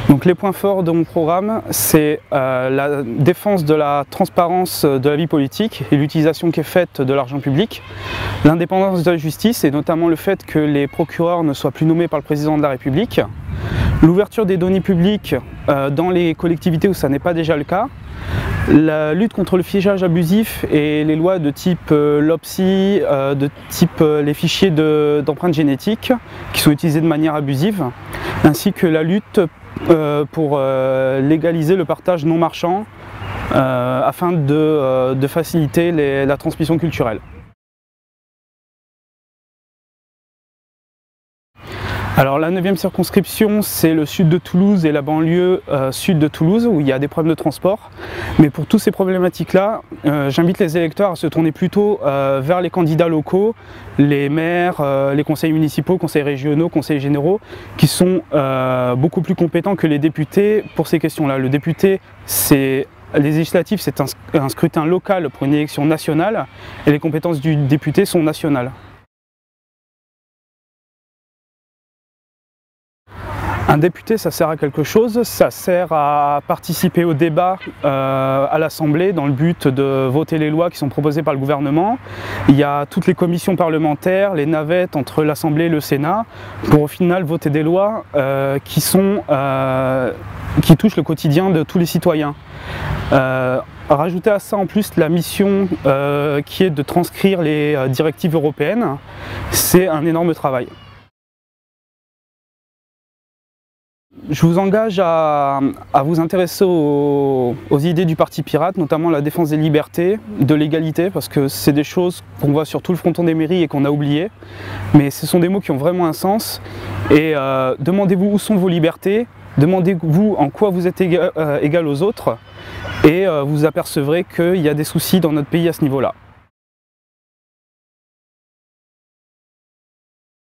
Donc les points forts de mon programme, c'est la défense de la transparence de la vie politique et l'utilisation qui est faite de l'argent public, l'indépendance de la justice et notamment le fait que les procureurs ne soient plus nommés par le président de la République, l'ouverture des données publiques dans les collectivités où ça n'est pas déjà le cas, la lutte contre le fichage abusif et les lois de type LOPSI, de type les fichiers d'empreintes génétiques qui sont utilisés de manière abusive, ainsi que la lutte pour légaliser le partage non marchand afin de faciliter la transmission culturelle. Alors la 9e circonscription, c'est le sud de Toulouse et la banlieue sud de Toulouse où il y a des problèmes de transport. Mais pour toutes ces problématiques-là, j'invite les électeurs à se tourner plutôt vers les candidats locaux, les maires, les conseils municipaux, conseils régionaux, conseils généraux, qui sont beaucoup plus compétents que les députés pour ces questions-là. Le député, les législatives, c'est un scrutin local pour une élection nationale et les compétences du député sont nationales. Un député, ça sert à quelque chose, ça sert à participer au débat à l'Assemblée dans le but de voter les lois qui sont proposées par le gouvernement. Il y a toutes les commissions parlementaires, les navettes entre l'Assemblée et le Sénat pour au final voter des lois qui touchent le quotidien de tous les citoyens. Rajouter à ça en plus la mission qui est de transcrire les directives européennes, c'est un énorme travail. Je vous engage à vous intéresser aux idées du Parti Pirate, notamment la défense des libertés, de l'égalité, parce que c'est des choses qu'on voit sur tout le fronton des mairies et qu'on a oubliées. Mais ce sont des mots qui ont vraiment un sens. Et demandez-vous où sont vos libertés, demandez-vous en quoi vous êtes égal aux autres, et vous apercevrez qu'il y a des soucis dans notre pays à ce niveau-là.